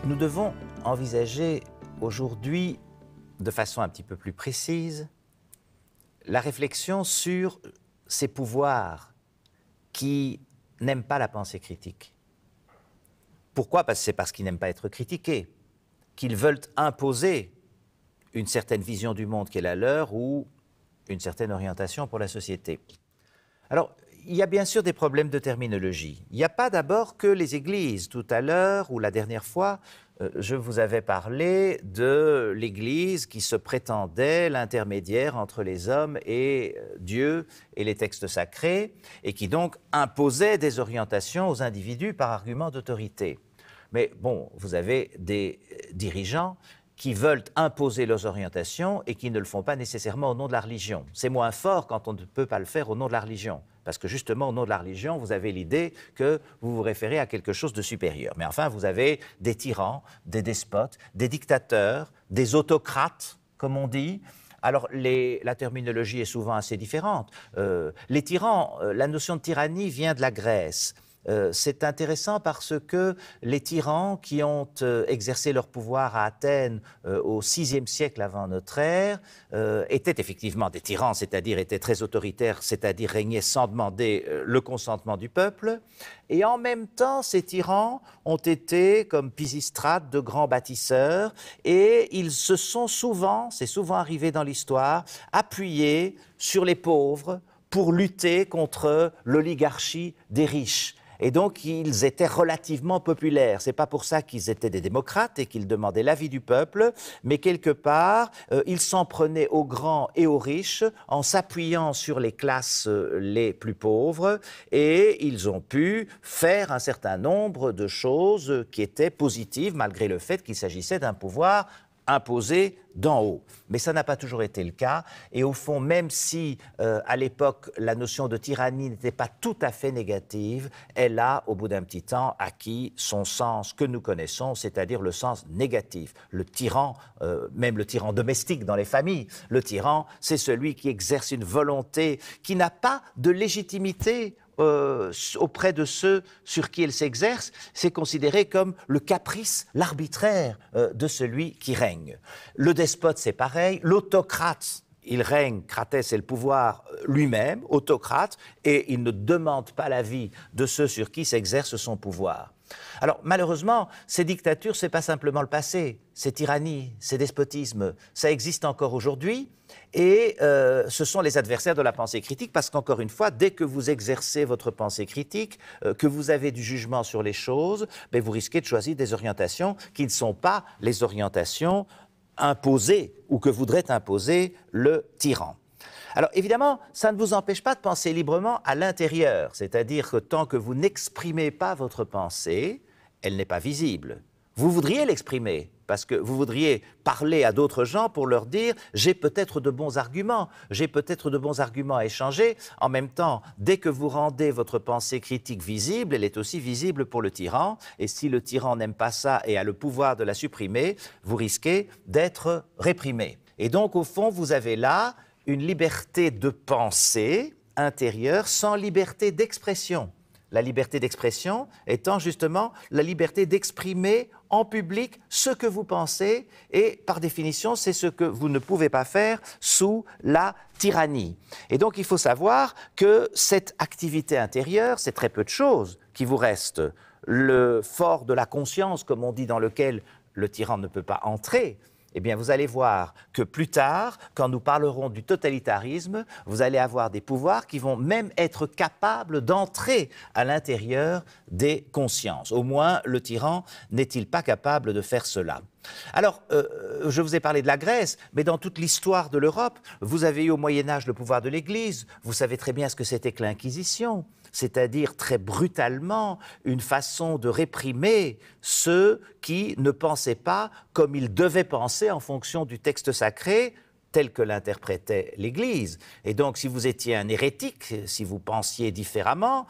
Nous devons envisager aujourd'hui, de façon un petit peu plus précise, la réflexion sur ces pouvoirs qui n'aiment pas la pensée critique. Pourquoi? C'est parce qu'ils n'aiment pas être critiqués, qu'ils veulent imposer une certaine vision du monde qui est la leur ou une certaine orientation pour la société. Alors, il y a bien sûr des problèmes de terminologie. Il n'y a pas d'abord que les églises. Tout à l'heure ou la dernière fois, je vous avais parlé de l'Église qui se prétendait l'intermédiaire entre les hommes et Dieu et les textes sacrés, et qui donc imposait des orientations aux individus par argument d'autorité. Mais bon, vous avez des dirigeants qui veulent imposer leurs orientations et qui ne le font pas nécessairement au nom de la religion. C'est moins fort quand on ne peut pas le faire au nom de la religion. Parce que justement, au nom de la religion, vous avez l'idée que vous vous référez à quelque chose de supérieur. Mais enfin, vous avez des tyrans, des despotes, des dictateurs, des autocrates, comme on dit. Alors, la terminologie est souvent assez différente. Les tyrans, la notion de tyrannie vient de la Grèce. C'est intéressant parce que les tyrans qui ont exercé leur pouvoir à Athènes au VIe siècle avant notre ère étaient effectivement des tyrans, c'est-à-dire étaient très autoritaires, c'est-à-dire régnaient sans demander le consentement du peuple. Et en même temps, ces tyrans ont été, comme Pisistrate, de grands bâtisseurs, et ils se sont souvent, c'est souvent arrivé dans l'histoire, appuyés sur les pauvres pour lutter contre l'oligarchie des riches. Et donc, ils étaient relativement populaires. Ce n'est pas pour ça qu'ils étaient des démocrates et qu'ils demandaient l'avis du peuple, mais quelque part, ils s'en prenaient aux grands et aux riches en s'appuyant sur les classes les plus pauvres, et ils ont pu faire un certain nombre de choses qui étaient positives, malgré le fait qu'il s'agissait d'un pouvoir imposé d'en haut. Mais ça n'a pas toujours été le cas. Et au fond, même si à l'époque la notion de tyrannie n'était pas tout à fait négative, elle a, au bout d'un petit temps, acquis son sens que nous connaissons, c'est-à-dire le sens négatif. Le tyran, même le tyran domestique dans les familles, le tyran, c'est celui qui exerce une volonté qui n'a pas de légitimité auprès de ceux sur qui elle s'exerce. C'est considéré comme le caprice, l'arbitraire de celui qui règne. Le despote, c'est pareil. L'autocrate, il règne, cratès, c'est le pouvoir lui-même, autocrate, et il ne demande pas l'avis de ceux sur qui s'exerce son pouvoir. Alors, malheureusement, ces dictatures, ce n'est pas simplement le passé. Ces tyrannies, ces despotismes, ça existe encore aujourd'hui. Et ce sont les adversaires de la pensée critique, parce qu'encore une fois, dès que vous exercez votre pensée critique, que vous avez du jugement sur les choses, ben vous risquez de choisir des orientations qui ne sont pas les orientations imposées ou que voudrait imposer le tyran. Alors évidemment, ça ne vous empêche pas de penser librement à l'intérieur, c'est-à-dire que tant que vous n'exprimez pas votre pensée, elle n'est pas visible. Vous voudriez l'exprimer, parce que vous voudriez parler à d'autres gens pour leur dire « j'ai peut-être de bons arguments, j'ai peut-être de bons arguments à échanger ». En même temps, dès que vous rendez votre pensée critique visible, elle est aussi visible pour le tyran. Et si le tyran n'aime pas ça et a le pouvoir de la supprimer, vous risquez d'être réprimé. Et donc, au fond, vous avez là une liberté de pensée intérieure sans liberté d'expression. La liberté d'expression étant justement la liberté d'exprimer en public ce que vous pensez, et par définition, c'est ce que vous ne pouvez pas faire sous la tyrannie. Et donc, il faut savoir que cette activité intérieure, c'est très peu de choses qui vous restent. Le fort de la conscience, comme on dit, dans lequel le tyran ne peut pas entrer, eh bien, vous allez voir que plus tard, quand nous parlerons du totalitarisme, vous allez avoir des pouvoirs qui vont même être capables d'entrer à l'intérieur des consciences. Au moins, le tyran n'est-il pas capable de faire cela? Alors, je vous ai parlé de la Grèce, mais dans toute l'histoire de l'Europe, vous avez eu au Moyen-Âge le pouvoir de l'Église. Vous savez très bien ce que c'était que l'Inquisition, c'est-à-dire très brutalement une façon de réprimer ceux qui ne pensaient pas comme ils devaient penser en fonction du texte sacré tel que l'interprétait l'Église. Et donc, si vous étiez un hérétique, si vous pensiez différemment,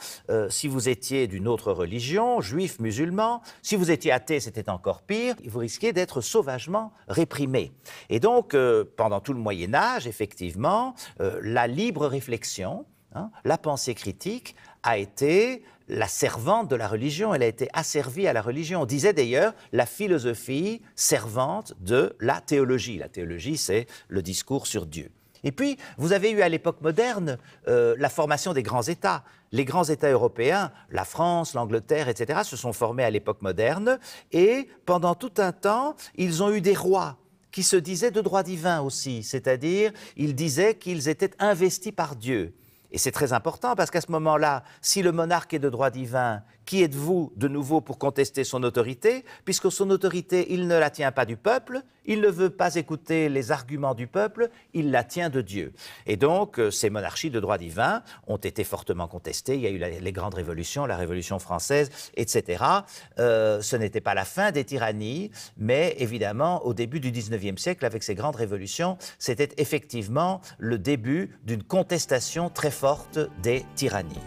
si vous étiez d'une autre religion, juif, musulman, si vous étiez athée, c'était encore pire, vous risquiez d'être sauvagement réprimé. Et donc, pendant tout le Moyen-Âge, effectivement, la libre réflexion, hein. La pensée critique a été la servante de la religion, elle a été asservie à la religion. On disait d'ailleurs la philosophie servante de la théologie. La théologie, c'est le discours sur Dieu. Et puis, vous avez eu à l'époque moderne la formation des grands États. Les grands États européens, la France, l'Angleterre, etc., se sont formés à l'époque moderne et pendant tout un temps, ils ont eu des rois qui se disaient de droit divin aussi, c'est-à-dire ils disaient qu'ils étaient investis par Dieu. Et c'est très important parce qu'à ce moment-là, si le monarque est de droit divin, qui êtes-vous de nouveau pour contester son autorité? Puisque son autorité, il ne la tient pas du peuple, il ne veut pas écouter les arguments du peuple, il la tient de Dieu. Et donc, ces monarchies de droit divin ont été fortement contestées. Il y a eu les grandes révolutions, la Révolution française, etc. Ce n'était pas la fin des tyrannies, mais évidemment, au début du XIXe siècle, avec ces grandes révolutions, c'était effectivement le début d'une contestation très forte des tyrannies.